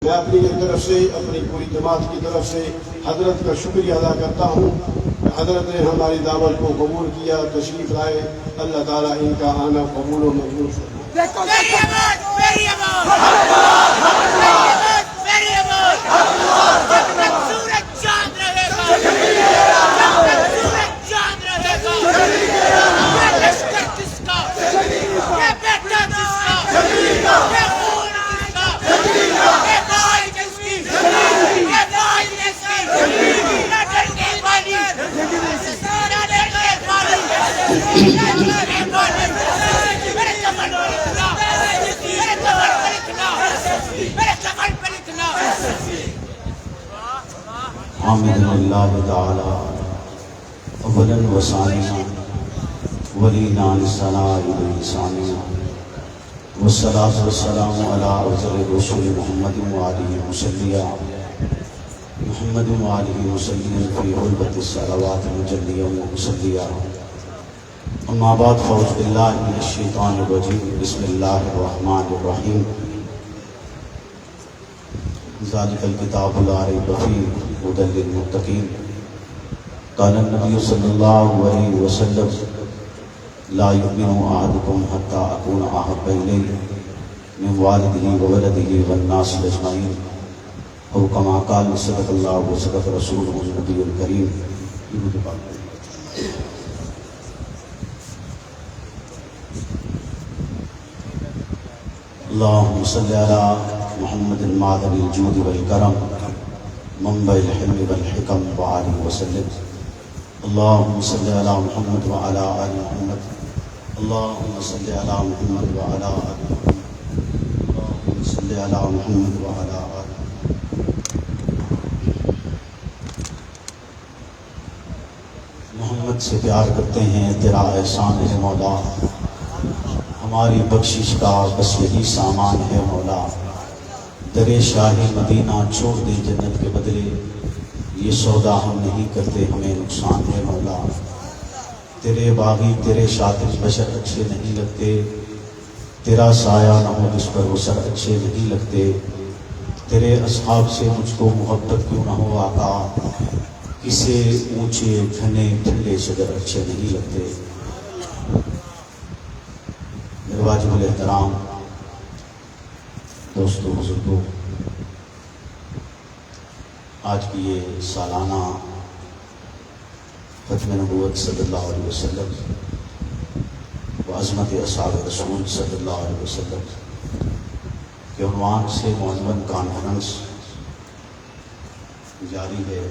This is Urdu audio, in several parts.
میں اپنی طرف سے اپنی پوری جماعت کی طرف سے حضرت کا شکریہ ادا کرتا ہوں کہ حضرت نے ہماری دعوت کو قبول کیا، تشریف لائے۔ اللہ تعالیٰ ان کا آنا قبول و منظور فرمائے۔ حامد اللہ تعالی اولا و ثانیا ولینان ثناء ثانیا والصلاة والسلام علی افضل رسول محمد وآلہ وسلم محمد وآلہ وسلم فی علبۃ الصلوات مجلیہ ومسلیہ۔ اما بعد فاعوذ باللہ من الشیطان الرجیم، بسم اللہ الرحمن الرحیم۔ ذالک الکتاب لا ریب فیہ ھدی للمتقین۔ قال النبی صلی اللہ علیہ وسلم لا یؤمن احدکم حتی اکون احب الیہ من والدہ وولدہ والناس اجمعین، او کما قال صدق اللہ وصدق رسولہ النبی الکریم۔ اللہم صلی علی محمد معدن الجود والکرم منبع الحلم والحکم وآلہ وسلم۔ اللہم صلی علی محمد وعلی آل محمد۔ اللہم صلی علی محمد وعلی آل محمد۔ اللہم صلی علی محمد وعلی آل محمد سے پیار کرتے ہیں، تیرا احسان ہے مولا، ہماری بخشش کا بس یہی سامان ہے مولا۔ درِ شاہ مدینہ چھوڑ دے جنت کے بدلے، یہ سودا ہم نہیں کرتے، ہمیں نقصان ہے مولا۔ تیرے باغی تیرے شاطر بشر اچھے نہیں لگتے، تیرا سایہ نہ ہو جس پر وہ سر اچھے نہیں لگتے۔ تیرے اصحاب سے مجھ کو محبت کیوں نہ ہو آقا، کسے اونچے گھنے ٹھنڈے شجر اچھے نہیں لگتے۔ میرے واجب الاحترام دوستو بزرگو، آج کی یہ سالانہ ختم نبوت صلی اللہ علیہ وسلم و عظمت اصحاب رسول صلی اللہ علیہ وسلم کے عنوان سے معلن کانفرنس جاری ہے۔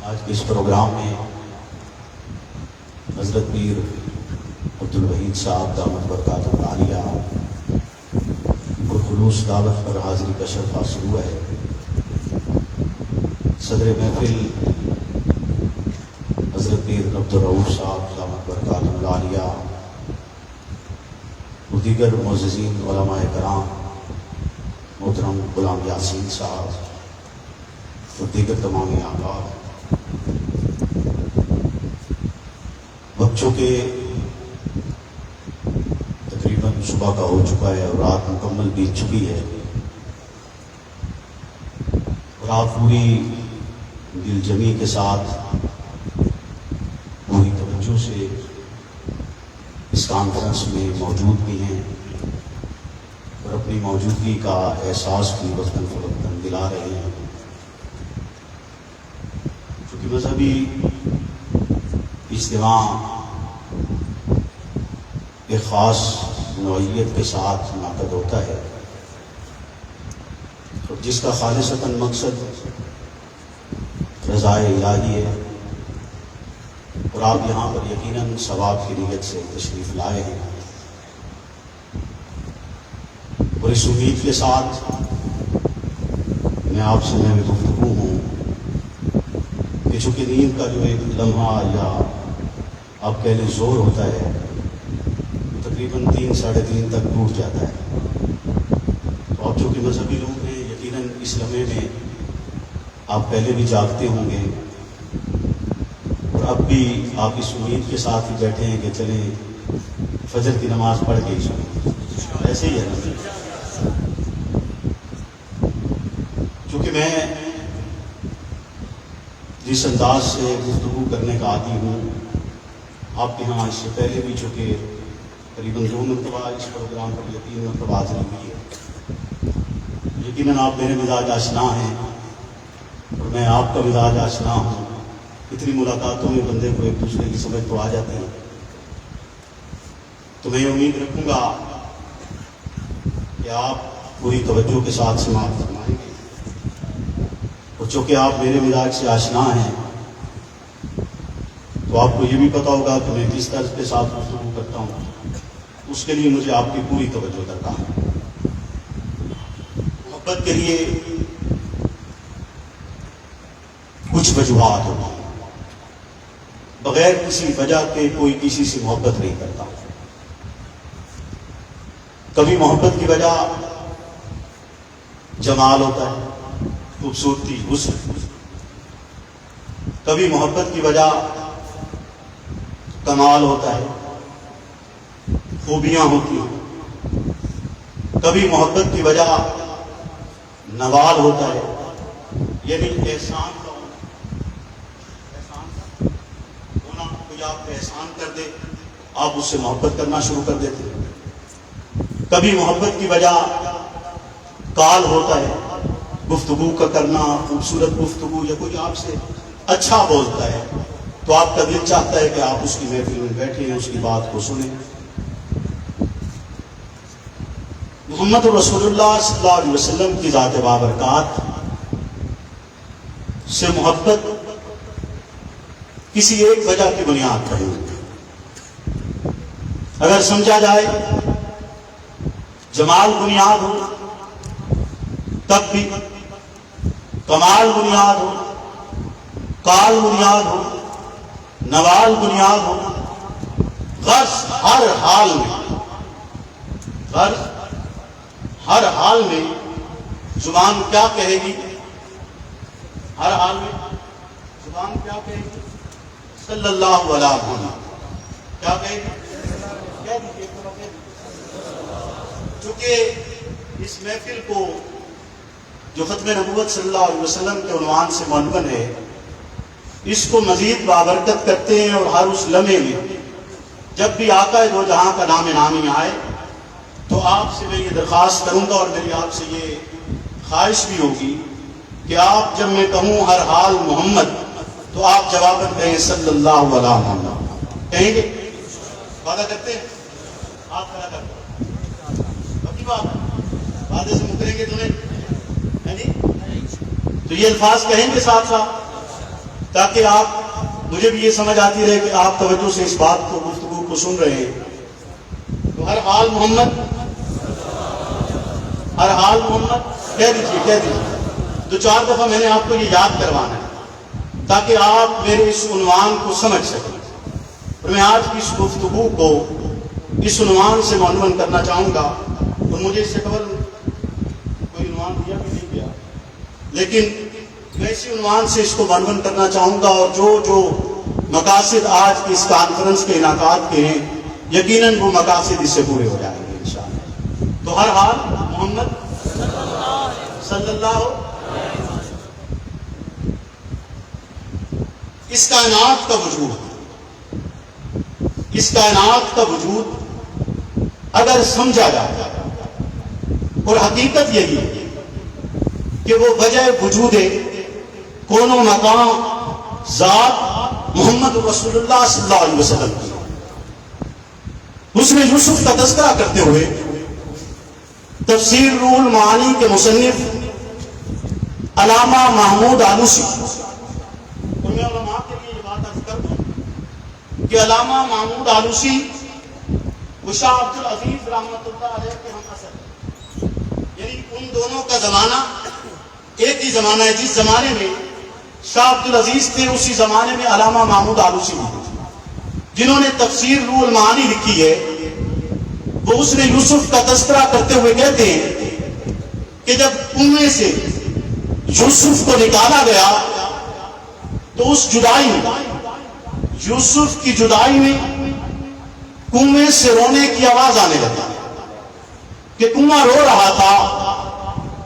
آج کے اس پروگرام میں حضرت پیر عبدالوحید صاحب دامت برکاتہ عالیہ خلوص دعوت پر حاضری کا شرف حاصل ہوا ہے۔ صدر محفل حضرت پیر عبدالرؤوف صاحب دامت برکاتہ عالیہ اور دیگر معززین علماء کرام، محترم غلام یاسین صاحب اور دیگر تمام احباب، بچوں کے تقریباً صبح کا ہو چکا ہے اور رات مکمل بیت چکی ہے، اور آپ پوری دل جمی کے ساتھ پوری توجہ سے اس کانفرنس میں موجود بھی ہیں اور اپنی موجودگی کا احساس بھی وقتاً فوقتاً دلا رہے ہیں۔ چونکہ مذہبی اجتماع ایک خاص نوعیت کے ساتھ منعقد ہوتا ہے اور جس کا خالصتاً مقصد رضائے الہی ہے، اور آپ یہاں پر یقیناً ثواب کی نیت سے تشریف لائے ہیں، اور اس امید کے ساتھ میں آپ سے میں گفتگو ہوں کہ چونکہ نیند کا جو ایک لمحہ یا آپ کہہ لیں زور ہوتا ہے، تقریباً 3 ساڑھے 3 تک ٹوٹ جاتا ہے۔ تو آپ جو کہ مذہبی لوگ ہیں، یقیناً اس لمحے میں آپ پہلے بھی جاگتے ہوں گے، اور اب بھی آپ اس امید کے ساتھ ہی بیٹھے ہیں کہ چلیں فجر کی نماز پڑھ کے ہی سوئیں۔ ایسے ہی ہے نا؟ چونکہ میں جس انداز سے گفتگو کرنے کا عادی ہوں، آپ کے ہاں اس سے پہلے بھی چونکہ تقریباً 2 مرتبہ اس پروگرام پر یا 3 مرتبہ حاضری ہوئی ہے، یقیناً آپ میرے مزاج آشنا ہیں اور میں آپ کا مزاج آشنا ہوں۔ اتنی ملاقاتوں میں بندے کو ایک دوسرے کی سمجھ تو آ جاتے ہیں، تو میں امید رکھوں گا کہ آپ پوری توجہ کے ساتھ سماعت فرمائیں گے، اور چونکہ آپ میرے مزاج سے آشنا ہیں تو آپ کو یہ بھی پتہ ہوگا کہ میں کس طرز کے ساتھ گفتگو کرتا ہوں، اس کے لیے مجھے آپ کی پوری توجہ درکار ہے۔ محبت کے لیے کچھ وجوہات ہوتی ہیں، بغیر کسی وجہ کے کوئی کسی سے محبت نہیں کرتا۔ کبھی محبت کی وجہ جمال ہوتا ہے، خوبصورتی، حسن، کبھی محبت کی وجہ کمال ہوتا ہے، خوبیاں ہوتی ہیں، کبھی محبت کی وجہ نوال ہوتا ہے، یعنی احسان کا ہونا، کوئی آپ پہ احسان کر دے آپ اس سے محبت کرنا شروع کر دیتے ہیں۔ کبھی محبت کی وجہ کال ہوتا ہے، گفتگو کا کرنا، خوبصورت گفتگو، یا کوئی آپ سے اچھا بولتا ہے تو آپ کا دل چاہتا ہے کہ آپ اس کی محفل میں بیٹھیں، اس کی بات کو سنیں۔ محمد رسول اللہ صلی اللہ علیہ وسلم کی ذات بابرکات سے محبت کسی ایک وجہ کی بنیاد پر ہوتی ہے۔ اگر سمجھا جائے جمال بنیاد ہو تب بھی، کمال بنیاد ہو، کال بنیاد ہو، نوال بنیاد ہو، غرض ہر حال میں زبان کیا کہے گی؟ ہر حال میں زبان کیا کہے گی؟ صلی اللہ علیہ محمد، کیا کہے گی؟ کہہ دیجیے، چونکہ اس محفل کو جو ختم نبوت صلی اللہ علیہ وسلم کے عنوان سے عنوان ہے، اس کو مزید بابرکت کرتے ہیں، اور ہر اس لمحے میں جب بھی آقا دو جہاں کا نام نامی آئے تو آپ سے میں یہ درخواست کروں گا، اور میری آپ سے یہ خواہش بھی ہوگی کہ آپ جب میں کہوں ہر حال محمد تو آپ جواباً کہیں صلی اللہ علیہ محمد، کہیں گے؟ وعدہ کرتے ہیں؟ آپ کھڑا کرتے ہیں، پکی بات ہے، وعدے سے مکریں گے تمہیں؟ تو یہ الفاظ کہیں گے ساتھ ساتھ، تاکہ آپ مجھے بھی یہ سمجھ آتی رہے کہ آپ توجہ سے اس بات کو، گفتگو کو سن رہے ہیں۔ تو ہر حال محمد، ہر حال محمد کہہ دیجیے۔ تو 4 دفعہ میں نے آپ کو یہ یاد کروانا ہے تاکہ آپ میرے اس عنوان کو سمجھ سکیں، اور میں آج کی اس گفتگو کو اس عنوان سے عنوان کرنا چاہوں گا، اور مجھے اس سے قبل کوئی عنوان دیا بھی نہیں گیا، لیکن میں اسی عنوان سے اس کو عنوان کرنا چاہوں گا، اور جو مقاصد آج کی اس کانفرنس کے انعقاد کے ہیں، یقیناً وہ مقاصد اس سے پورے ہو جائیں گے انشاءاللہ۔ تو ہر حال محمد صلی اللہ علیہ وسلم، اس کائنات کا وجود، اس کائنات کا وجود اگر سمجھا جائے، اور حقیقت یہی ہے کہ وہ وجہ وجود کون و مقام ذات محمد رسول اللہ صلی اللہ علیہ وسلم کی۔ حسن یوسف کا تذکرہ کرتے ہوئے تفسیر روح المعانی کے مصنف علامہ محمود آلوسی، اور میں علماء کے لیے یہ بات عرض کر دوں کہ علامہ محمود آلوسی وہ شاہ عبد العزیز رحمۃ اللہ علیہ کے ہم اثر، یعنی ان دونوں کا زمانہ ایک ہی زمانہ ہے۔ جس زمانے میں شاہ عبد العزیز تھے اسی زمانے میں علامہ محمود آلوسی بھی تھے، جنہوں نے تفسیر روح المعانی لکھی ہے۔ وہ حسن یوسف کا تذکرہ کرتے ہوئے کہتے ہیں کہ جب کنویں سے یوسف کو نکالا گیا تو اس جدائی میں، یوسف کی جدائی میں کنویں سے رونے کی آواز آنے لگی کہ کنواں رو رہا تھا،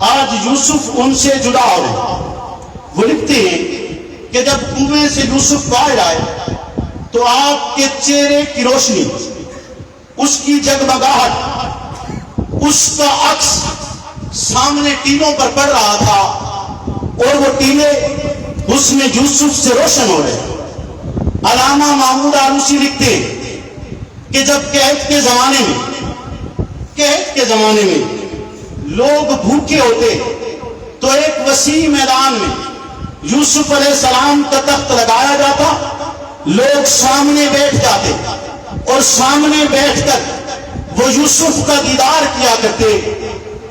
آج آج یوسف ان سے جدا ہو رہے. وہ لکھتے ہیں کہ جب کنویں سے یوسف باہر آئے تو آپ کے چہرے کی روشنی، اس کی جگمگاہٹ، اس کا عکس سامنے ٹینوں پر پڑ رہا تھا اور وہ ٹینے حسن یوسف سے روشن ہو رہے. علامہ محمود آلوسی لکھتے ہیں کہ جب قحط کے زمانے میں لوگ بھوکے ہوتے تو ایک وسیع میدان میں یوسف علیہ السلام کا تخت لگایا جاتا، لوگ سامنے بیٹھ جاتے اور سامنے بیٹھ کر وہ یوسف کا دیدار کیا کرتے.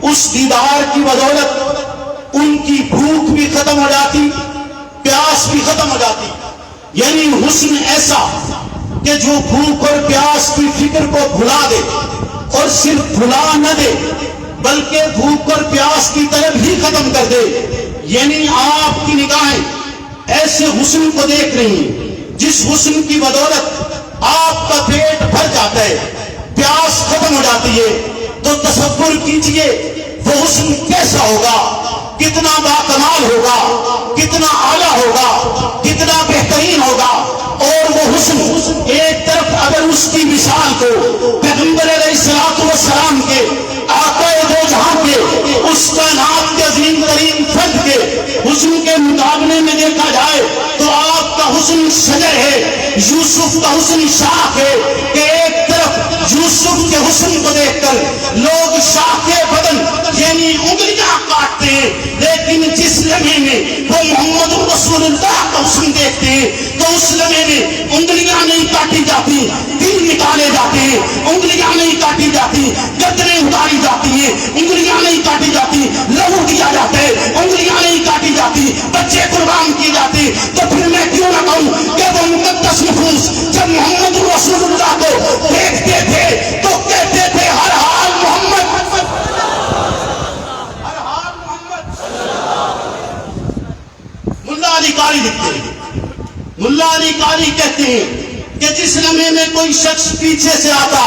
اس دیدار کی بدولت ان کی بھوک بھی ختم ہو جاتی، پیاس بھی ختم ہو جاتی. یعنی حسن ایسا کہ جو بھوک اور پیاس کی فکر کو بھلا دے، اور صرف بھلا نہ دے بلکہ بھوک اور پیاس کی طلب ہی ختم کر دے. یعنی آپ کی نگاہیں ایسے حسن کو دیکھ رہی ہیں جس حسن کی بدولت آپ کا پیٹ بھر جاتا ہے، پیاس ختم ہو جاتی ہے. تو تصور کیجئے وہ حسن کیسا ہوگا، کتنا باکمال ہوگا، کتنا اعلیٰ ہوگا، کتنا بہترین ہوگا. اور وہ حسن ایک طرف اگر اس کی مثال کو پیغمبر علیہ الصلوۃ والسلام کے آقا دو جہاں کے اس کائنات کے عظیم ترین فرد کے حسن کے مقابلے میں دیکھا جائے تو آپ کا حسن شجر ہے، یوسف کا حسن شاخ ہے. کہ ایک طرف یوسف کے حسن کو دیکھ کر لوگ شاخ بدن یعنی انگلیاں کاٹتے ہیں، لیکن جس لمحے میں وہ محمد رسول اللہ کا حسن دیکھتے ہیں تو اس لمحے میں انگلیاں نہیں کاٹی جاتی، دل نکالے جاتے ہیں. انگلیاں نہیں کاٹی جاتی، گردنیں اتاری جاتی ہیں. انگلیاں نہیں کاٹی جاتی، لہو دیا جاتا ہے. انگلیاں نہیں کاٹی جاتی، بچے قربان کیے جاتے. تو پھر میں کیوں نہ کہوں کہ وہ مقدس نفوس جب محمد رسول اللہ کو دیکھتے تھے تو کہتے تھے ہر حال محمد، ہر حال محمد. ملا علی قاری لکھتے ہیں، ملا علی قاری کہتے ہیں کہ جس لمحے میں کوئی شخص پیچھے سے آتا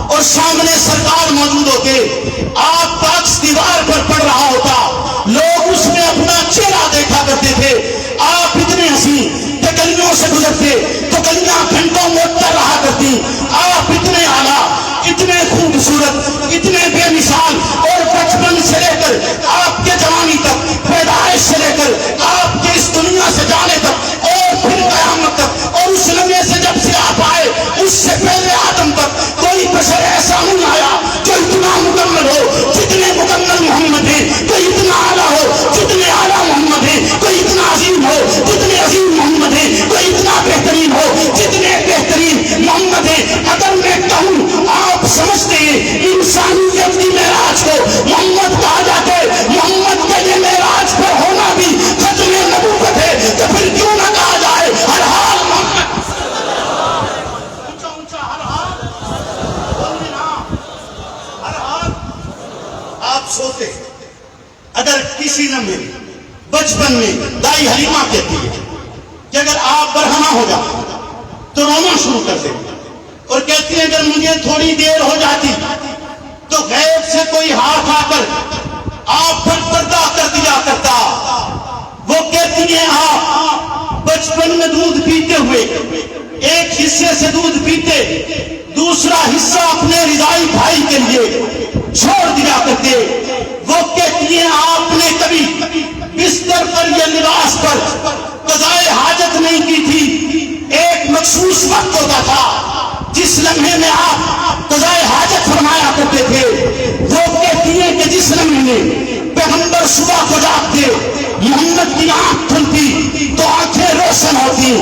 اور سامنے سرکار موجود ہوتے، آپ کا عکس دیوار پر پڑ رہا ہوتا، لوگ اس میں اپنا چہرہ دیکھا کرتے تھے. آپ اتنے حسین کہ گلیوں سے گزرتے تو گلیاں گھنٹوں معطر رہا کرتی. آپ اتنے اعلیٰ، اتنے خوبصورت، اتنے بے مثال، اور بچپن سے لے کر آپ کے جوانی تک، پیدائش سے لے کر آپ کے اس دنیا سے جانے تک اور پھر قیامت تک، اور اس لمحے سے جب سے آپ آئے اس سے پہلے آدم تک کوئی بشر ایسا نہیں آیا جو اتنا مکمل ہو جتنے مکمل محمد ہیں، کوئی اتنا اعلیٰ ہو جتنے اعلیٰ محمد ہیں، کوئی اتنا عظیم ہو جتنے عظیم محمد ہیں، کوئی اتنا بہترین ہو جتنے بہترین محمد ہیں. اگر میں کہوں آپ سمجھتے ہیں انسانیت کی معراج کو محمد کہا جاتا ہے، محمد کا یہ معراج پر ہونا بھی ختم نبوت ہے، تو پھر کیوں نہ کہا جائے ہر حال محمد. اونچا اونچا ہر حال، ہر حال. آپ سوتے اگر کسی لمحے بچپن میں دائی حلیمہ کہتی ہے کہ اگر آپ برہنہ ہو جاتے تو رونا شروع کر دیں، اور کہتی ہے اگر مجھے تھوڑی دیر ہو جاتی تو غیب سے کوئی ہاتھ آ کر آپ پر پردہ کر دیا کرتا. وہ کہتی ہیں آپ بچپن میں دودھ پیتے ہوئے ایک حصے سے دودھ پیتے، دوسرا حصہ اپنے رضائی بھائی کے لیے چھوڑ دیا کرتے. وہ کہتی ہیں آپ نے کبھی بستر پر یا لباس پر قضائے حاجت نہیں کی تھی. ایک مخصوص وقت ہوتا تھا جس لمحے میں آپ قضائے حاجت فرمایا کرتے تھے. وہ کہتی ہیں کہ جس لمحے میں پیغمبر صبح کو جاگتے، محمد کی آنکھ کھلتی تو آنکھیں روشن ہوتی،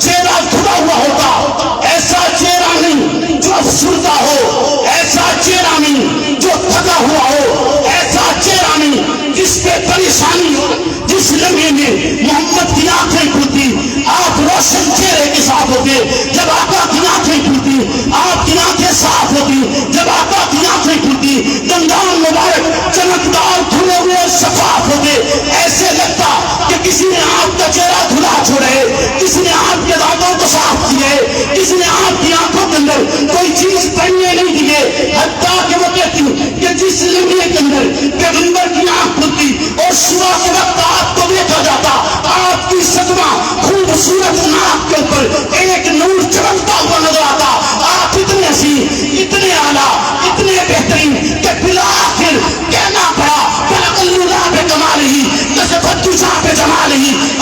چہرہ دھلا ہوا ہوتا. ایسا چہرہ نہیں جو افسردہ ہو، ایسا چہرہ نہیں جو تھکا ہوا ہو، ایسا چہرہ نہیں جس پہ پریشانی ہو. جس لمحے میں محمد کی آنکھیں کھلتی آپ روشن چہرے کے ساتھ ہوتے. جب آقا کی آنکھیں کھلتی آپ کی آنکھیں صاف ہوتی. جب آقا کی آنکھیں کھلتی دندان مبارک چمکدار دھلے ہوئے شفاف ہوتے. ایسے لگتا کہ کسی نے آپ کا چہرہ دھلا چھوڑے، کسی نے آپ کے دانتوں کو صاف کیے، کسی نے آپ کی آنکھوں کے اندر کوئی چیز پہننے نہیں دیے. حتیٰ کہ وہ کہتی کہ جس لمحے کے اندر پیغمبر کی آنکھ کھلتی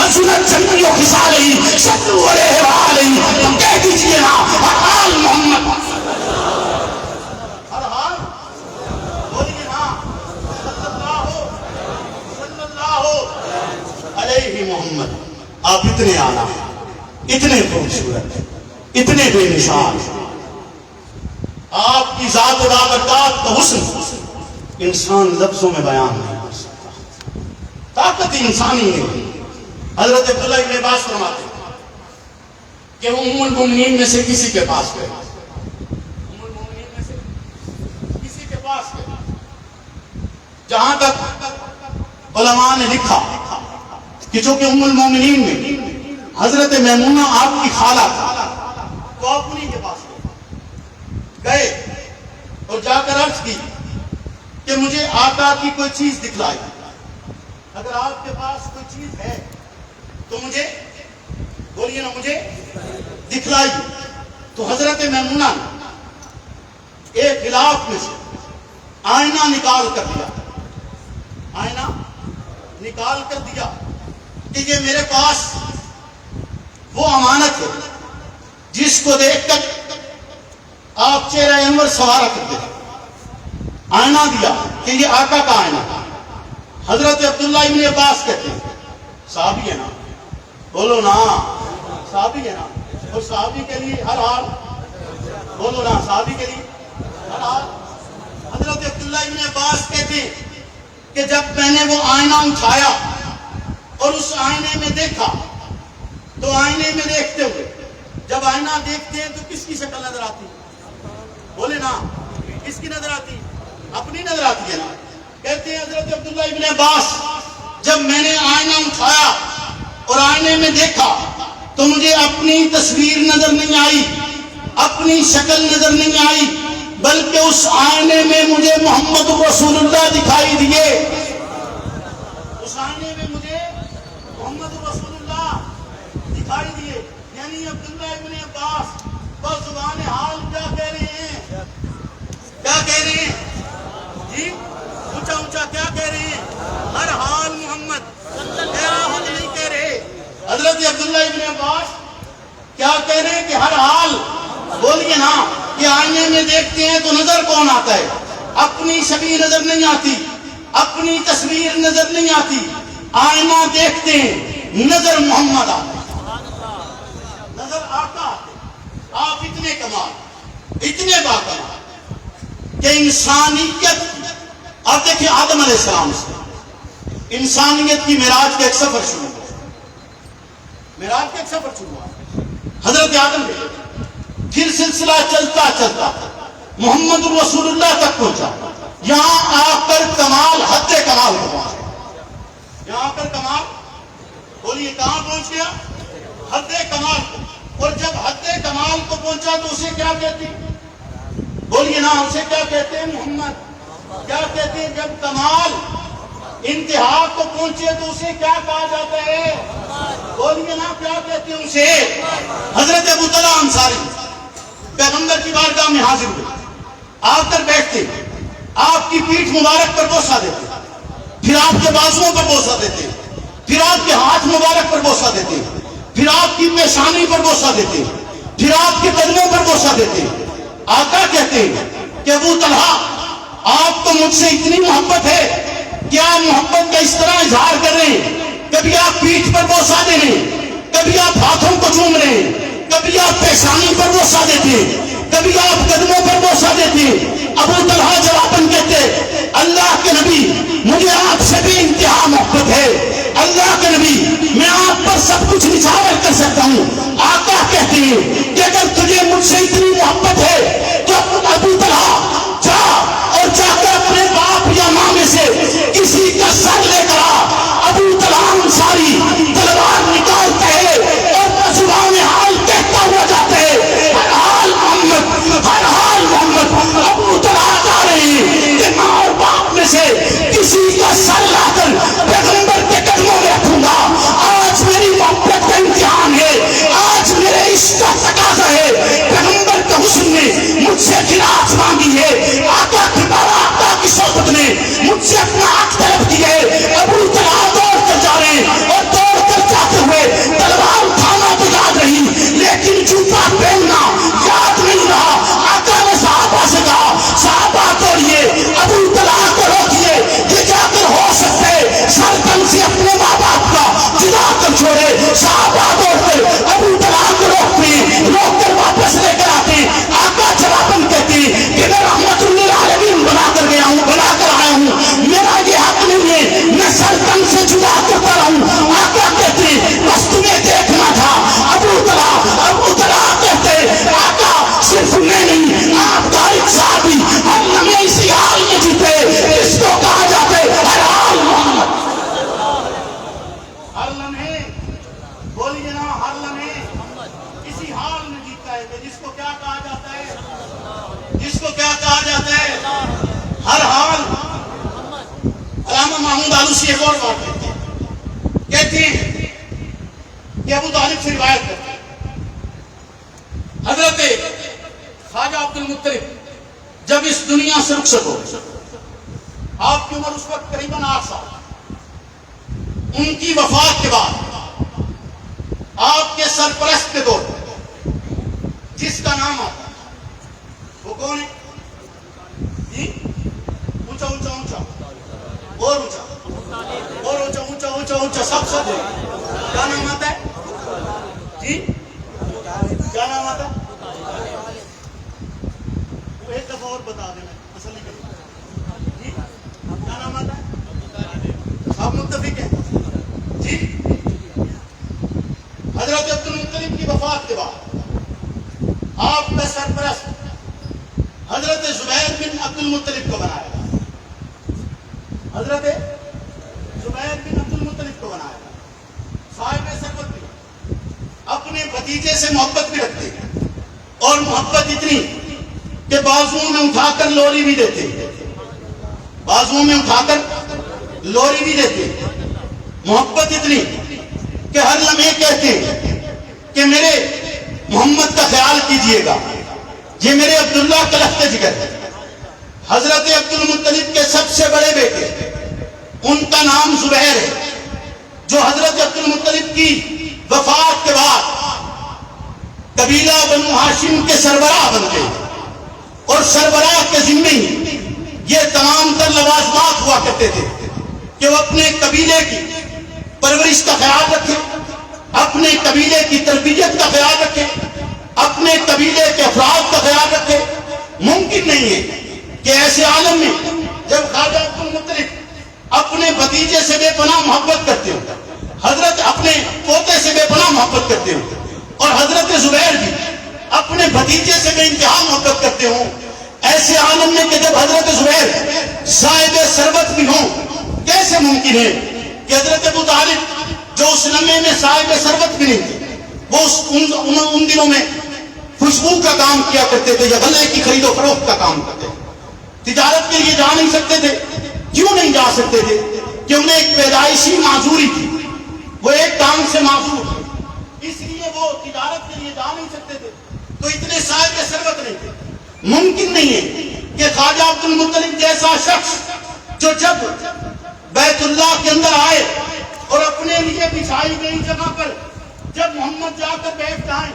مسنت جنتی و خصالی صلو علیہ وآلہ، تو کہہ دیجئے نا ہر حال محمد، ہر حال بولیے نا صلی اللہ علیہ محمد۔ آپ اتنے آنا، اتنے خوبصورت، اتنے بے مثال، آپ کی ذات و بابرکات کا حسن انسان لفظوں میں بیان نہیں کر سکتا، طاقت انسانی ہے۔ حضرت عبداللہ ابن عباس فرماتے ہیں کہ وہ ام المؤمنین میں سے کسی کے پاس گئے، ام المؤمنین میں سے کسی کے پاس گئے، جہاں تک علماء نے لکھا کہ چونکہ ام المؤمنین میں حضرت میمونہ آپ کی خالہ تھا، تو آپ انہیں کے پاس گئے اور جا کر عرض کی کہ مجھے آقا کی کوئی چیز دکھلائی، اگر آپ کے پاس کوئی چیز ہے تو مجھے بولیے نا، مجھے دکھلائی۔ تو حضرت میمونہ نے ایک غلاف میں سے آئینہ نکال کر دیا، آئینہ نکال کر دیا کہ یہ میرے پاس وہ امانت ہے جس کو دیکھ کر آپ چہرہ انور سوارا کرتے ہیں۔ آئینہ دیا کہ یہ آقا کا آئینہ۔ حضرت عبداللہ ابن عباس کہتے ہیں صحابی ہے نا، بولو نا صحابی ہے نا، اور صحابی کے لیے ہر حال، بولو نا صحابی کے لیے ہر حال۔ حضرت عبداللہ ابن عباس کہتے ہیں کہ جب میں نے وہ آئینہ اٹھایا اور اس آئینے میں دیکھا، تو آئینے میں دیکھتے ہوئے جب آئینہ دیکھتے ہیں تو کس کی شکل نظر آتی؟ بولے نا، کس کی نظر آتی؟ اپنی نظر آتی ہے نا۔ کہتے ہیں حضرت عبداللہ ابن عباس جب میں نے آئینہ اٹھایا اور آئینے میں دیکھا تو مجھے اپنی تصویر نظر نہیں آئی، اپنی شکل نظر نہیں آئی، بلکہ اس آئینے میں مجھے محمد رسول اللہ دکھائی دیے، اس آئینے میں مجھے محمد رسول اللہ دکھائی دیے۔ یعنی عبداللہ ابن عباس بس زبان حال کیا کہہ رہے ہیں؟ کیا کہہ رہے ہیں جی؟ اونچا اونچا کیا کہہ رہے ہیں؟ ہر حال محمد، خود نہیں کہہ رہے۔ حضرت عبداللہ ابن عباس کیا کہہ رہے ہیں کہ ہر حال، بولیے نا، کہ آئینے میں دیکھتے ہیں تو نظر کون آتا ہے؟ اپنی شکل نظر نہیں آتی، اپنی تصویر نظر نہیں آتی، آئینہ دیکھتے ہیں نظر محمد آتا ہے، نظر آقا آتے۔ آپ اتنے کمال، اتنے باکمال کہ انسانیت، آپ دیکھیں آدم علیہ السلام سے انسانیت کی معراج کا ایک سفر شروع ہوا، معراج کا ایک سفر شروع ہوا، حضرت آدم کے پھر سلسلہ چلتا چلتا محمد رسول اللہ تک پہنچا، یہاں آ کر کمال حد کمال کو پہنچا، یہاں آ کر کمال، بولیے کہاں پہنچ گیا؟ حد کمال کو۔ اور جب حد کمال کو پہنچا تو اسے کیا کہتے ہیں؟ بولیے نا، اسے کیا کہتے ہیں؟ محمد۔ کیا کہتے ہیں؟ جب کمال انتہا کو پہنچے تو اسے کیا کہا جاتا ہے؟ بولیے نا، کیا کہتے ہیں اسے؟ حضرت ابو طلحہ انصاری پیغمبر کی بارگاہ میں حاضر ہوئے، آ کر بیٹھتے، آپ کی پیٹھ مبارک پر بوسہ دیتے، پھر آپ کے بازوؤں پر بوسہ دیتے، پھر آپ کے ہاتھ مبارک پر بوسہ دیتے، پھر آپ کی پیشانی پر بوسہ دیتے، پھر آپ کے قدموں پر بوسہ دیتے۔ آقا کہتے ہیں کہ ابو طلحہ، آپ کو مجھ سے اتنی محبت ہے کہ آپ محبت کا اس طرح اظہار کر رہے ہیں، کبھی آپ پیٹھ پر بوسہ دے رہے ہیں، کبھی آپ ہاتھوں کو چوم رہے ہیں، کبھی آپ پیشانی پر بوسہ دیتے، کبھی آپ قدموں پر بوسہ دیتے۔ ابو طلحہ جواباً کہتے، اللہ کے نبی، مجھے آپ سے بھی انتہا محبت ہے، اللہ کے نبی، میں آپ پر سب کچھ نچھاور کر سکتا ہوں۔ آقا کہتے ہیں کہ اگر تجھے مجھ سے اتنی محبت ہے تو ابو طلحہ جا اور جا کر اپنے باپ یا ماں میں سے کسی کا سر لے کر آ۔ ابو طلحہ انصاری تلوار نکالتا ہے اور زبان حال کہتا ہوا جاتا ہے، ہر حال محمد، ہر حال محمد۔ ابو طلحہ جا رہے ہیں کہ ماں اور باپ میں سے کسی کا سر لا کر پیغمبر کے قدموں میں رکھوں گا۔ آج میری محبت کا امتحان ہے، آج میرے عشق کا تقاضا ہے۔ پیغمبر کے حسن نے علامہ محمود آلوسی ایک اور بات کہتے ہیں کہ ابو طالب سے روایت کرتے ہیں حضرت خواجہ عبد المطلب جب اس دنیا سے رخصت ہو، آپ کی عمر اس وقت قریباً 8 سال، ان کی وفات کے بعد آپ کے سرپرست کے طور پر جس کا نام آتا ہے وہ کون ہے؟ جی اونچا اونچا اونچا اور اونچا اور اونچا اونچا اونچا اونچا سب کیا نام آتا ہے؟ جی کیا نام آتا ہے؟ ایک دفعہ اور بتا دینا اصل نہیں کرنا جی کیا نام آتا ہے؟ آپ متفق ہیں جی؟ حضرت عبد المطلب کی وفات کے بعد آپ کا سرپرست حضرت زبیر بن عبد المطلب کو بنایا گیا، حضرت زبیر بن عبد المطلب کو بنایا گیا۔ صاحب سربت بھی اپنے بھتیجے سے محبت بھی رکھتے ہیں، اور محبت اتنی کہ بازوؤں میں اٹھا کر لوری بھی دیتے، بازوؤں میں اٹھا کر لوری بھی دیتے، محبت اتنی کہ ہر لمحے کہتے ہیں کہ میرے محمد کا خیال کیجئے گا، یہ میرے عبداللہ کا لخت جگر ہے۔ حضرت عبد المطلب کے سب سے بڑے بیٹے ان کا نام زبیر ہے، جو حضرت عبد المطلب کی وفات کے بعد قبیلہ بنو ہاشم کے سربراہ بن گئے، اور سربراہ کے ذمہ یہ تمام تر لوازمات ہوا کرتے تھے کہ وہ اپنے قبیلے کی پرورش کا خیال رکھیں، اپنے قبیلے کی تربیت کا خیال رکھیں، اپنے قبیلے کے افراد کا خیال رکھیں۔ ممکن نہیں ہے کہ ایسے عالم میں جب خواجہ عبد المطلب اپنے بھتیجے سے بے پناہ محبت کرتے ہو، حضرت اپنے پوتے سے بے پناہ محبت کرتے ہو، اور حضرت زبیر بھی اپنے بھتیجے سے بے انتہا محبت کرتے ہوں، ایسے عالم میں کہ جب حضرت زبیر صاحب ثروت بھی ہوں، کیسے ممکن ہے کہ حضرت ابو طالب جو اس لمحے میں صاحب ثروت بھی نہیں تھے، وہ ان دنوں میں خوشبو کا کام کیا کرتے تھے یا غلے کی خرید و فروخت کا کام کرتے تھے، تجارت کے لیے جا نہیں سکتے تھے۔ کیوں نہیں جا سکتے تھے؟ کہ انہیں ایک پیدائشی معذوری تھی، وہ ایک ٹانگ سے معذور تھے، اس لیے وہ تجارت کے لیے جا نہیں سکتے تھے، تو اتنے صاحب ثروت نہیں تھے۔ ممکن نہیں ہے کہ خواجہ عبد المطلب جیسا شخص جو جب بیت اللہ کے اندر آئے اور اپنے لیے بچھائی گئی جگہ پر جب محمد جا کر بیٹھ جائیں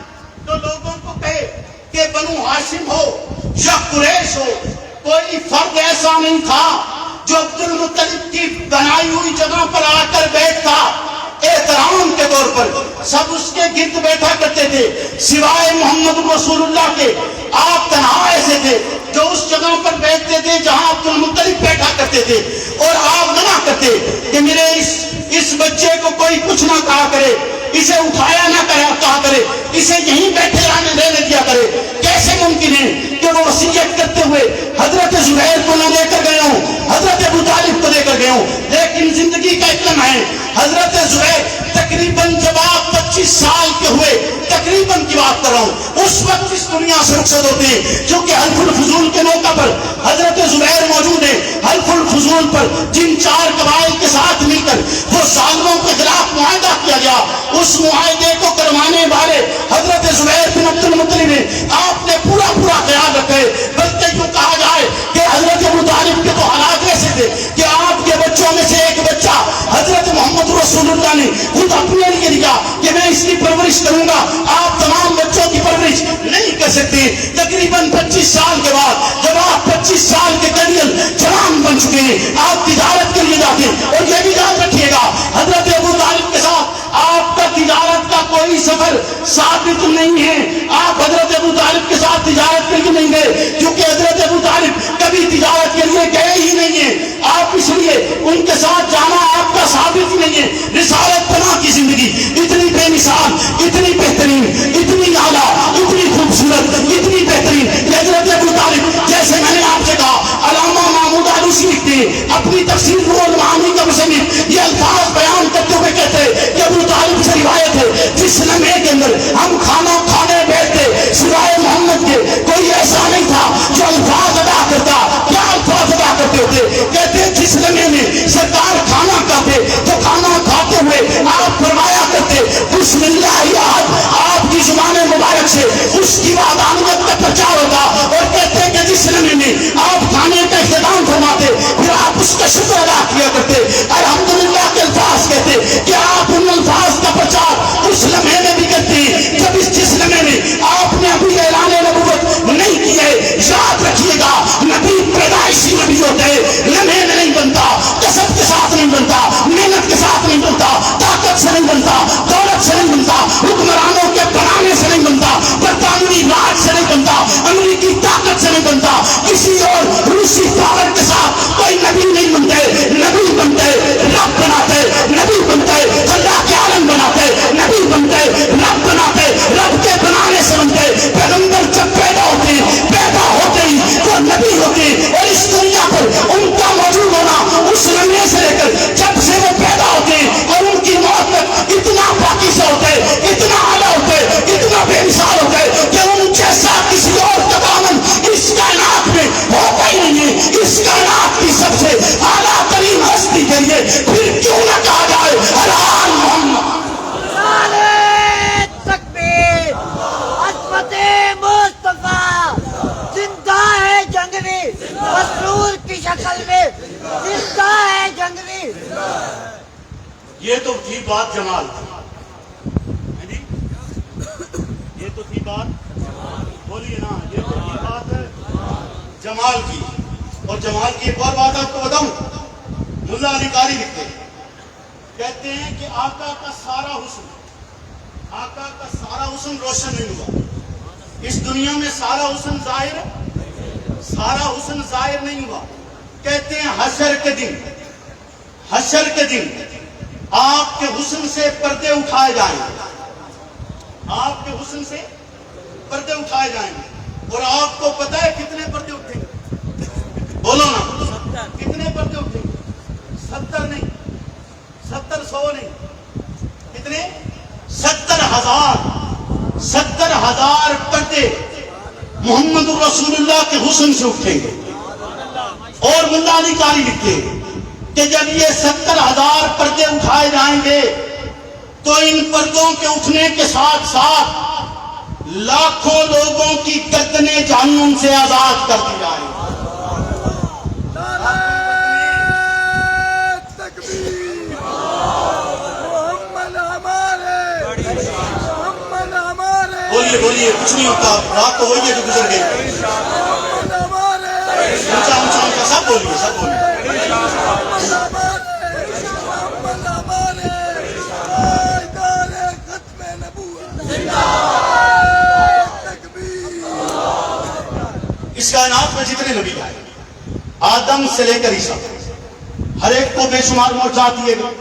تو لوگوں کو کہے کہ بنو ہاشم ہو یا قریش ہو، کوئی فرد ایسا نہیں تھا جو عبد المطلب کی بنائی ہوئی جگہ پر آ کر بیٹھتا۔ احترام کے طور پر سب اس کے گرد بیٹھا کرتے تھے، سوائے محمد رسول اللہ کے آپ تنہا ایسے تھے جو اس جگہ پر بیٹھتے تھے جہاں عبد المطلب بیٹھا کرتے تھے، اور آپ منع کرتے کہ میرے اس بچے کو کوئی کچھ نہ کہا کرے، اسے اٹھایا نہ کہا کرے، اسے یہیں بیٹھے رہنے دیا کرے۔ کیسے ممکن ہے کہ وہ وصیت کرتے ہوئے حضرت زبیر کو نہ لے کر گئے ہوں، حضرت ابو طالب کو لے کر گئے ہوں؟ لیکن زندگی کا ایک لمحہ ہے، حضرت زبیر تقریباً جب آپ 25 سال کے ہوئے، تقریباً کی بات کر رہا ہوں، اس وقت اس دنیا سے رخصت ہوتے ہیں، کیونکہ حلف الفضول کے موقع پر حضرت زبیر موجود ہیں۔ حلف الفضول پر جن 4 قبائل کے ساتھ مل کر وہ ظالموں کے خلاف معاہدہ کیا گیا، اس معاہدے کو کروانے والے حضرت زبیر بن عبد المطلب ہیں۔ آپ نے پورا خیال رکھے، بلکہ یوں کہا جائے کہ حضرت ابو طالب کے تو حالات ایسے تھے کہ آپ کے بچوں میں سے ایک بچہ حضرت محمد رسول اللہ نے خود اپنے لیے دیا کہ میں اس کی پرورش کروں گا، آپ تمام بچوں کی پرورش نہیں کر سکتے۔ تقریباً 25 سال کے بعد جب آپ 25 سال کے قلیل جوان بن چکے ہیں، آپ تجارت کے لیے جاتے ہیں، اور یہ بھی یاد رکھیے گا حضرت ابو طالب کے ساتھ آپ کا تجارت کا کوئی سفر ثابت نہیں ہے۔ آپ حضرت ابو طالب کے ساتھ تجارت کے لیے نہیں گئے، کیونکہ حضرت ابو طالب کبھی تجارت کے لیے گئے ہی نہیں ہیں، آپ اس لیے ان کے ساتھ جانا آپ کا ثابت ہی نہیں ہے۔ رسالت پناہ کی زندگی اتنی بے مثال، اتنی بہترین، اتنی اعلیٰ، اتنی خوبصورت، اتنی بہترین کہ حضرت ابو طالب، جیسے میں نے آپ سے کہا، علامہ محمود آلوسی لکھتے ہیں اپنی تفسیر روح المعانی کا مصنف، یہ الفاظ بیان کرتے ہوئے کہتے ہیں کہ ابو طالب سے روایت ہے جس لمحے کے اندر ہم کھانا کھانے بیٹھتے سوائے محمد کے کوئی ایسا نہیں تھا جو الفاظ ادا کرتا۔ کیا الفاظ ادا کرتے ہوتے؟ کہتے ہیں جس لمحے میں سرکار یہ تو تھی بات جمال کی، یہ تو تھی بات، بولیے نا، یہ تو تھی بات جمال کی. اور جمال کی ایک اور بات آپ کو بتاؤں، ملا علی قاری لکھتے ہیں، کہتے ہیں کہ آقا کا سارا حسن روشن نہیں ہوا اس دنیا میں، سارا حسن ظاہر نہیں ہوا. کہتے ہیں حشر کے دن آپ کے حسن سے پردے اٹھائے جائیں گے، آپ کے حسن سے پردے اٹھائے جائیں گے. اور آپ کو پتہ ہے کتنے پردے اٹھیں گے؟ بولو نا، کتنے پردے اٹھیں گے؟ 70 نہیں، 100 نہیں، کتنے؟ 70,000 پردے محمد الرسول اللہ کے حسن سے اٹھیں گے. اور ملا علی قاری لکھتے ہیں کہ جب یہ 70,000 پردے اٹھائے جائیں گے تو ان پردوں کے اٹھنے کے ساتھ ساتھ لاکھوں لوگوں کی گردنیں جہنم سے آزاد کر دی جائیں گی. بولیے کچھ نہیں ہوتا، رات تو وہی ہے جو گزر گئی. اونچا سب بولیے. اس کائنات میں جتنے نبی آئے، آدم سے لے کر عیسیٰ، ہر ایک کو بے شمار معجزات دیے گئے.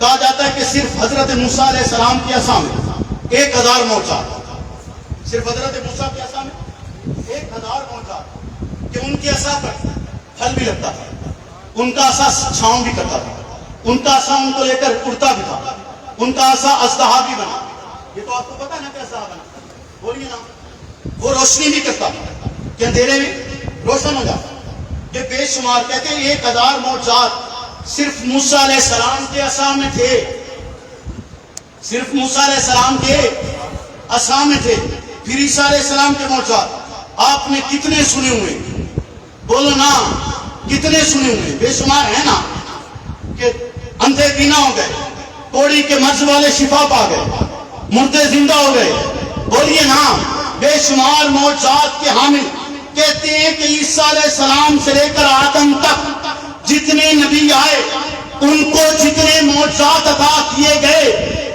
کہا جاتا ہے کہ صرف حضرت موسیٰ علیہ السلام کی عصا میں 1000 معجزات، صرف حضرت موسیٰ کی عصا میں 1000 معجزات، کہ ان کی عصا پر پھل بھی لگتا تھا، ان کا عصا چھاؤں بھی کرتا تھا، ان کا عصا ان کو لے کر اڑتا بھی تھا، ان کا عصا اژدہا بھی بنا. یہ تو آپ کو پتا نا کہ اژدہا بنا، بولیے نا. وہ روشنی بھی کرتا تھا کہ اندھیرے میں روشن ہو جاتا. یہ بے شمار، کہتے ہیں 1000 معجزات صرف موسیٰ علیہ السلام کے عصا میں تھے، صرف موسیٰ علیہ السلام کے عصا میں تھے. پھر عیسیٰ علیہ السلام کے معجزات آپ نے کتنے سنے ہوئے؟ بولو نا، کتنے سنے ہوئے؟ بے شمار ہے نا. کہ اندھے بینا ہو گئے، کوڑی کے مرض والے شفا پا گئے، مردے زندہ ہو گئے. بولیے نا، بے شمار معجزات کے حامل. کہتے ہیں کہ عیسیٰ علیہ السلام سے لے کر آدم تک جتنے نبی آئے ان کو جتنے معجزات عطا کیے گئے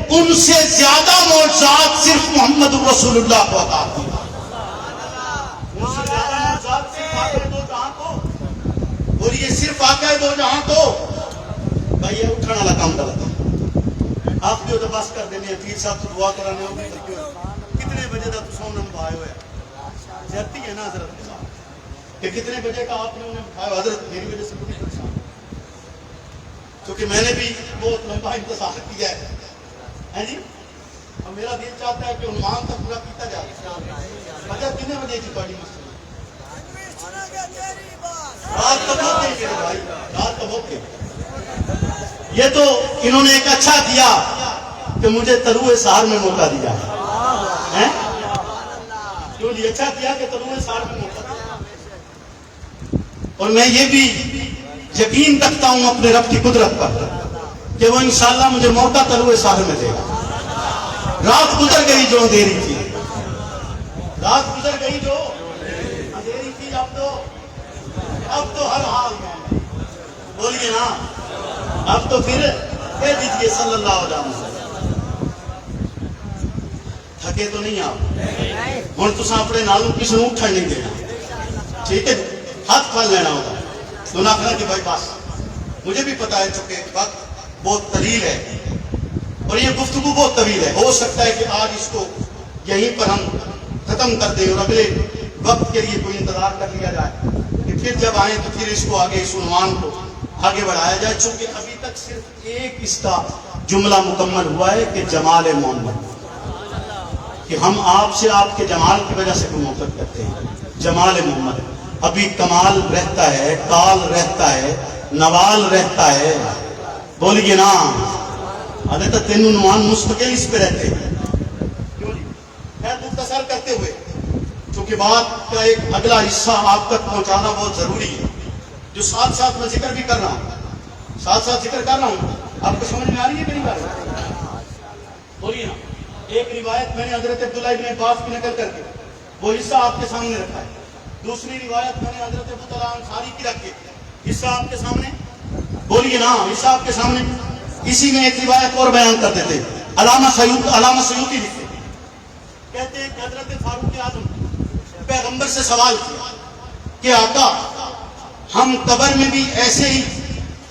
ان سے زیادہ معجزات صرف محمد الرسول اللہ کو عطا کیے. ان سے زیادہ معجزات صرف آقا دو جہاں کو، بولیے صرف آقا دو جہاں کو. بھائی یہ اٹھنے والا کام غلط ہے. آپ جو بس کر دینے پیر صاحب تو دعا کرانے ہوگی، کتنے بجے تک تو سونا بھائے ہوئے زیادتی ہے نا حضرت کے ساتھ، کہ کتنے بجے کا آپ نے انہیں بٹھایا. حضرت میری وجہ سے بڑی پریشان، کیونکہ میں نے بھی بہت لمبا انتظار کیا ہے جی. اور میرا دل چاہتا ہے کہ عنوان تک پورا کیتا جائے. حضرت کتنے بجے تھی بڑی مسئلہ؟ رات کا موقع ہے میرے بھائی، رات کا موقع. یہ تو انہوں نے ایک اچھا کیا کہ مجھے طلوع سحر میں موقع دیا ہے. کیوں جی؟ اچھا کیا کہ طلوع سحر میں موقع دیا. اور میں یہ بھی یقین رکھتا ہوں اپنے رب کی قدرت پر کہ وہ انشاءاللہ مجھے موقع طلوع سحر میں دے گا. رات گزر گئی جو اندھیری تھی، رات گزر گئی جو اندھیری تھی. اب تو ہر حال میں بولیے نا، اب تو پھر کہہ دیجیے صلی اللہ علیہ وسلم. تھکے تو نہیں آپ؟ ہوں تو اپنے نالوں کسی نے اٹھن نہیں دینا، ٹھیک ہے؟ ہاتھ پھل لینا ہوگا. تو نہ کہنا کہ بھائی بس، مجھے بھی پتا ہے چونکہ وقت بہت طویل ہے اور یہ گفتگو بہت طویل ہے. ہو سکتا ہے کہ آج اس کو یہیں پر ہم ختم کر دیں اور اگلے وقت کے لیے کوئی انتظار کر لیا جائے کہ پھر جب آئیں تو پھر اس کو آگے، اس عنوان کو آگے بڑھایا جائے. چونکہ ابھی تک صرف ایک اس کا جملہ مکمل ہوا ہے کہ جمال محمد، کہ ہم آپ سے آپ کے جمال کی وجہ سے کوئی محبت کرتے ہیں. جمال محمد ابھی کمال رہتا ہے، کال رہتا ہے، نوال رہتا ہے. بولیے نا، ابھی تک تین عنوان مستقل اس پہ رہتے ہیں. میں مختصر کرتے ہوئے چونکہ بات کا ایک اگلا حصہ آپ تک پہنچانا بہت ضروری ہے، جو ساتھ ساتھ میں ذکر بھی کر رہا ہوں، ساتھ ساتھ ذکر کر رہا ہوں. آپ کو سمجھ میں آ رہی ہے میری بات؟ بولیے نا. ایک روایت میں نے حضرت عبداللہ ابن عباس کی نقل کر کے وہ حصہ آپ کے سامنے رکھا ہے. دوسری روایت میں نے حضرت ابو طلحہ انصاری کی رکھ کے حصہ آپ کے سامنے. بولیے نا, حصہ آپ کے سامنے. اسی میں ایک روایت اور بیان کر دیتے. علامہ سیوطی لکھتے کہتے ہیں کہ حضرت فاروق اعظم پیغمبر سے سوال کیا کہ آقا ہم قبر میں بھی ایسے ہی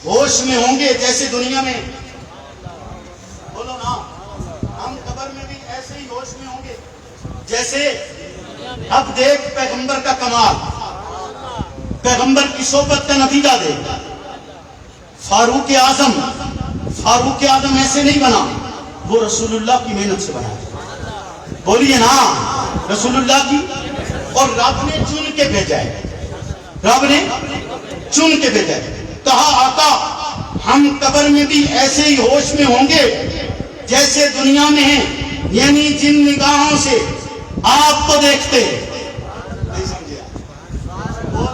ہوش میں ہوں گے جیسے دنیا میں؟ بولو نا, ہم قبر میں بھی ایسے ہی ہوش میں ہوں گے جیسے؟ اب دیکھ پیغمبر کا کمال, پیغمبر کی صحبت کا نتیجہ دے. فاروق اعظم ایسے نہیں بنا, وہ رسول اللہ کی محنت سے بنا. بولیے نا, رسول اللہ کی. اور رب نے چن کے بھیجا ہے, رب نے چن کے بھیجا ہے. کہا آقا ہم قبر میں بھی ایسے ہی ہوش میں ہوں گے جیسے دنیا میں ہیں, یعنی جن نگاہوں سے آپ کو دیکھتے ہیں. نہیں سمجھے؟ اور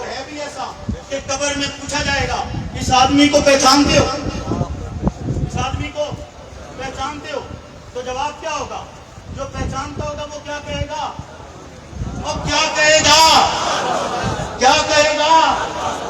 ہے بھی ایسا کہ قبر میں پوچھا جائے گا اس آدمی کو پہچانتے ہو؟ اس آدمی کو پہچانتے ہو؟ تو جواب کیا ہوگا؟ جو پہچانتا ہوگا وہ کیا کہے گا؟ وہ کیا کہے گا؟ کیا کہے گا؟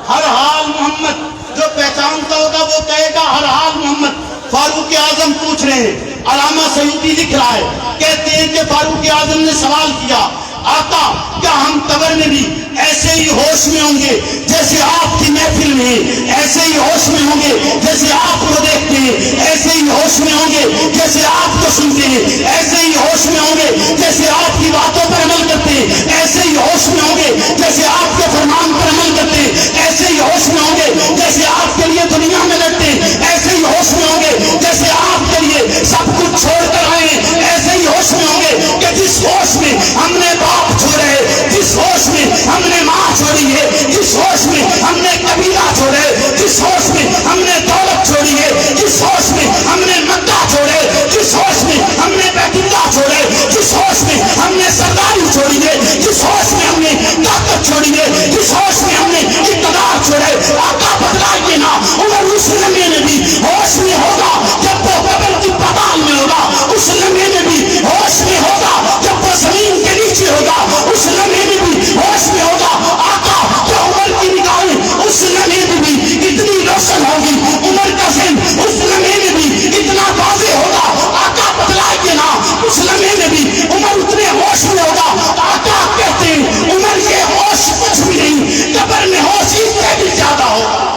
ہر حال محمد. جو پہچانتا ہوگا وہ کہے گا ہر حال محمد. فاروق اعظم پوچھ رہے ہیں, علامہ سیوطی لکھ رہا ہے, کہتے ہیں کہ فاروق اعظم نے سوال کیا آقا کیا ہم قبر میں بھی ایسے ہی ہوش میں ہوں گے جیسے آپ کی محفل میں, ایسے ہی ہوش میں ہوں گے جیسے آپ کو دیکھتے ہیں, ایسے ہی ہوش میں ہوں گے جیسے آپ کو سنتے ہیں, ایسے ہی ہوش میں ہوں گے جیسے آپ کی باتوں پر عمل کرتے ہیں, ایسے ہی ہوش میں ہوں گے جیسے آپ کے فرمان پر عمل کرتے ہیں, ایسے ہی ہوش میں ہوں گے جیسے آپ کے لیے دنیا میں لڑتے ہیں, ایسے ہی ہوش میں ہوں گے جیسے آپ کے لیے سب کچھ چھوڑ کر آئے ہیں, ایسے ہی ہوش میں ہوں گے کہ جس ہوش میں ہم نے باپ چھوڑے, جس ہوش میں ہم نے ماں چھوڑی ہے, جس ہوش میں ہم نے قبیلہ چھوڑے, جس ہوش میں ہم نے دولت چھوڑی ہے, جس ہوش میں ہم نے مکہ چھوڑے, جس ہوش میں ہم نے بیت اللہ چھوڑے, جس ہوش میں ہم نے سرداری چھوڑی ہے, جس ہوش میں ہم نے طاقت چھوڑی ہے, جس ہوش میں ہم نے اقتدار چھوڑے. آقا بتلائیے نا, عمر اس لمحے میں بھی ہوش میں ہوگا جب وہ قبر کی پتال میں ہوگا, اس لمحے میں بھی ہوش میں ہوگا جب وہ زمین کے نیچے ہوگا, اس لمحے میں بھی ہوش میں ہوگا. آقا کیا عمر کی نگاہیں اس لمحے میں بھی اتنی روشن ہوگی, عمر کا ذہن اس لمحے میں بھی اتنا واضح ہوگا؟ آقا بتلائیے نا, اس لمحے میں بھی عمر اتنے ہوش میں ہوگا. آقا کہتے ہیں عمر یہ ہوش کچھ بھی نہیں, قبر میں ہوش اس سے بھی زیادہ ہوگا.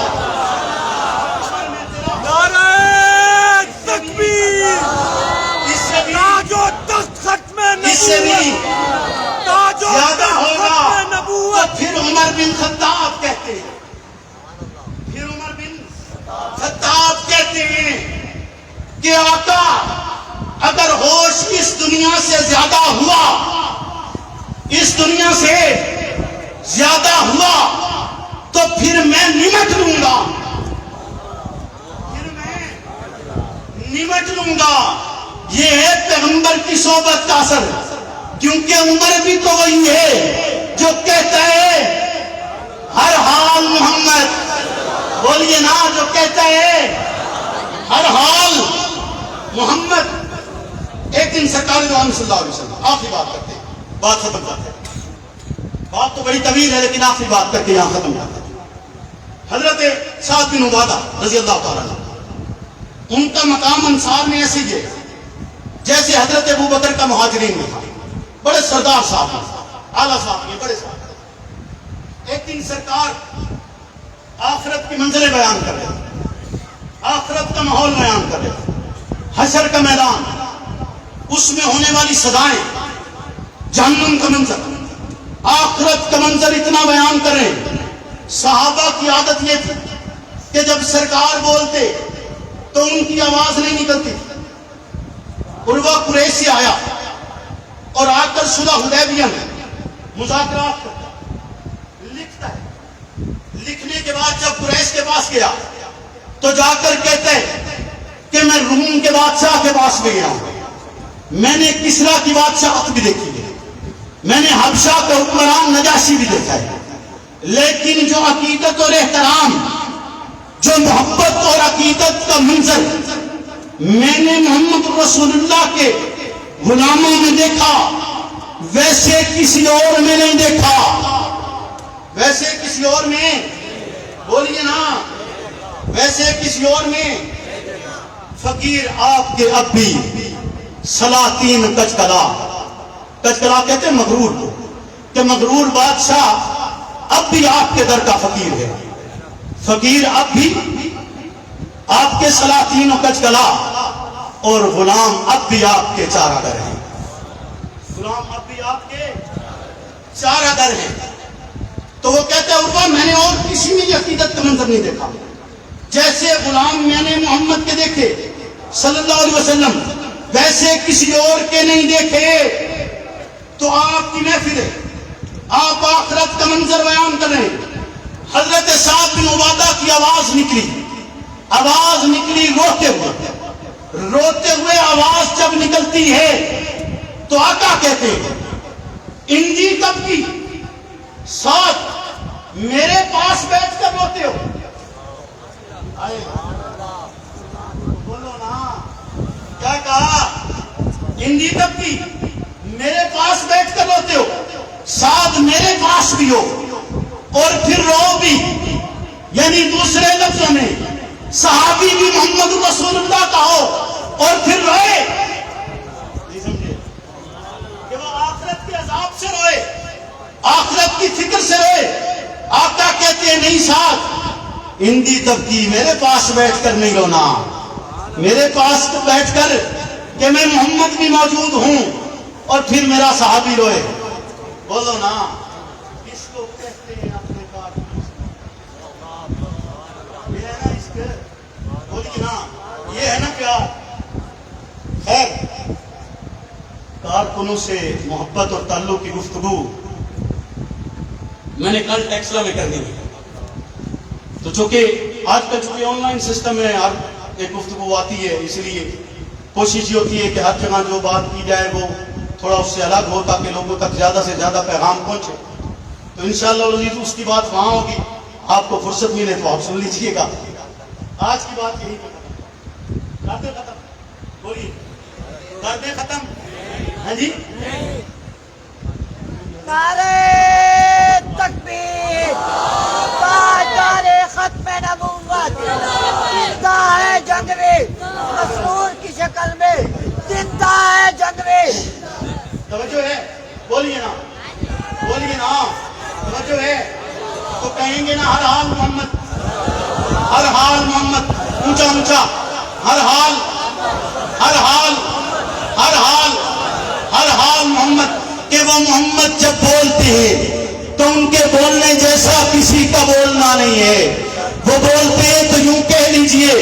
اس سے بھی زیادہ ہوگا. تو پھر عمر بن خطاب کہتے ہیں, پھر عمر بن خطاب کہتے ہیں کہ آقا اگر ہوش اس دنیا سے زیادہ ہوا, اس دنیا سے زیادہ ہوا تو پھر میں نمٹ لوں گا, پھر میں نمٹ لوں گا. یہ ہے پیغمبر کی صحبت کا اثر, کیونکہ عمر بھی تو وہی ہے جو کہتا ہے ہر حال محمد. بولیے نا, جو کہتا ہے ہر حال محمد. ایک دن سرکار دو عالم صلی اللہ علیہ وسلم آخری بات کرتے ہیں, بات ختم کرتے ہیں. بات تو بڑی طویل ہے لیکن آخری بات کر کے یہاں ختم کرتے ہیں. حضرت سعد بن عبادہ رضی اللہ تعالیٰ عنہ, ان کا مقام انصار میں ایسے ہی ہے جیسے حضرت ابو بکر کا مہاجرین میں تھا. بڑے سردار صاحب ہیں, اعلیٰ صاحب ہیں, بڑے صاحب. ایک دن سرکار آخرت کی منزلیں بیان کر رہے ہیں, آخرت کا ماحول بیان کر رہے ہیں, حشر کا میدان, اس میں ہونے والی سزائیں, جہنم کا منظر, آخرت کا منظر اتنا بیان کر رہے ہیں. صحابہ کی عادت یہ تھی کہ جب سرکار بولتے تو ان کی آواز نہیں نکلتی. عروہ قریش سے آیا اور آ کر صلح حدیبیہ میں مذاکرات کرتا ہے, لکھتا ہے. لکھنے کے بعد جب قریش کے پاس گیا تو جا کر کہتا ہے کہ میں روم کے بادشاہ کے پاس بھی گیا ہوں, میں نے کسرا کی بادشاہت بھی دیکھی ہے, میں نے حبشہ کا حکمران نجاشی بھی دیکھا ہے, لیکن جو عقیدت اور احترام جو محبت اور عقیدت کا منظر میں نے محمد رسول اللہ کے غلاموں میں دیکھا ویسے کسی اور میں نہیں دیکھا. ویسے کسی اور میں بولیے نا, ویسے کسی اور میں. فقیر آپ کے اب بھی سلاطین کچکلا, کچکلا کہتے ہیں مغرور کو, کہ مغرور بادشاہ اب بھی آپ کے در کا فقیر ہے. فقیر اب بھی آپ کے سلاطین و کچکلا, اور غلام اب بھی آپ کے چارہ در ہیں. غلام اب بھی آپ کے چارہ در ہیں. تو وہ کہتے ہیں عروہ میں نے اور کسی میں یہ عقیدت کا منظر نہیں دیکھا جیسے غلام میں نے محمد کے دیکھے صلی اللہ علیہ وسلم, ویسے کسی اور کے نہیں دیکھے. تو آپ کی محفل ہے, آپ آخرت کا منظر بیان کر رہے ہیں. حضرت سعد بن عبادہ کی آواز نکلی روتے ہوئے آواز جب نکلتی ہے تو آقا کہتے ہیں انجی کب کی ساتھ میرے پاس بیٹھ کر روتے ہو. بولو نا کیا کہا, انجی کب کی میرے پاس بیٹھ کر روتے ہو, ساتھ میرے پاس بھی ہو اور پھر رو بھی. یعنی دوسرے لفظوں میں صحابی بھی محمد رسول اللہ کا ہو اور پھر روئے. نہیں سمجھے کہ وہ آخرت کے عذاب سے روئے, آخرت کی فکر سے روئے. آقا کہتے ہیں نہیں ساتھ ہندی تبکی میرے پاس بیٹھ کر نہیں رونا, میرے پاس بیٹھ کر کہ میں محمد بھی موجود ہوں اور پھر میرا صحابی روئے. بولو نا اس کو کہتے ہیں اپنے کار, یہ ہے نا اس کے, بولیے نا یہ ہے نا پیار. خیر کارکنوں سے محبت اور تعلق کی گفتگو میں نے کل ٹیکسلا میں کرنی ہے. تو چونکہ آج کل چونکہ آن لائن سسٹم ہے, ہر ایک گفتگو آتی ہے, اس لیے کوشش یہ ہوتی ہے کہ ہر جگہ جو بات کی جائے وہ تھوڑا اس سے الگ ہو تاکہ لوگوں تک زیادہ سے زیادہ پیغام پہنچے. تو انشاءاللہ العزیز اس کی بات وہاں ہوگی, آپ کو فرصت ملے تو آپ سن لیجئے گا. آج کی بات یہی کر دے ختم, بولیے کر دے ختم. ہاں جی, نعرے تکبیر, تاجدار ختم نبوت, زندہ ہے جنگوی رسول کی شکل میں, زندہ ہے جنگوی. توجہ ہے, بولیے نا توجہ ہے. تو کہیں گے نا ہر حال محمد, ہر حال محمد, اونچا اونچا, ہر حال ہر حال ہر حال ہر حال محمد. کہ وہ محمد جب بولتے ہیں تو ان کے بولنے جیسا کسی کا بولنا نہیں ہے. وہ بولتے ہیں تو یوں کہہ لیجئے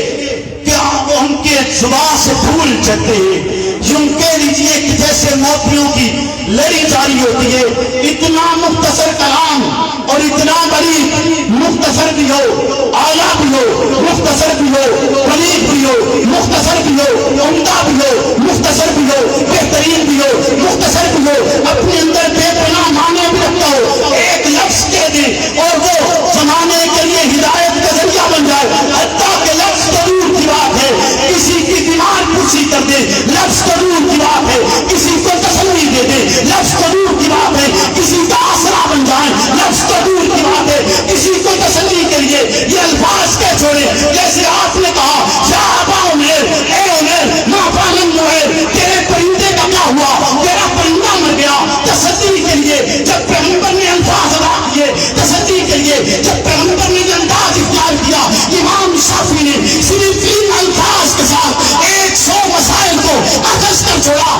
کہ وہ ان کے زبان سے پھول چڑھتے ہیں, یوں کہہ لیجئے کہ جیسے موتیوں کی لڑی جاری ہوتی ہے. اتنا مختصر کلام اور اتنا بڑی مختصر بھی ہو, اعلیٰ بھی ہو, مختصر بھی ہو, قریب بھی ہو, مختصر بھی ہو, عمدہ بھی ہو, مختصر بھی ہو, بہترین بھی ہو, مختصر بھی ہو, اپنے اندر بے پناہ معنی بھی رکھتا ہو, ایک لفظ کہہ دے اور وہ زمانے کے لیے ہدایت کا ذریعہ بن جائے. حتیٰ کہ لفظ تو دور کی بات ہے, کسی کی بیمار پوچھی کر دے, لفظ تو دور کی بات ہے, کسی کو تسلی دے دے, لفظ تو دور کی بات ہے, کسی کا آسرا بن جائے, لفظ تو دور کی بات ہے, کسی کو تسلی کے لیے یہ الفاظ کہہ چھوڑے. جیسے آپ نے کہا یا ابا عمیر, اے عمیر ما فعل النمیر, تیرے پرندے کا کیا ہوا, تیرا پرندہ مر گیا. تسلی کے لیے جب پیغمبر نے الفاظ ادا کیے, تسلی کے لیے جب پیغمبر نے انداز اختیار کیا, امام شافعی نے صرف ان الفاظ کے ساتھ 100 مسائل کو اخذ کر چھوڑا.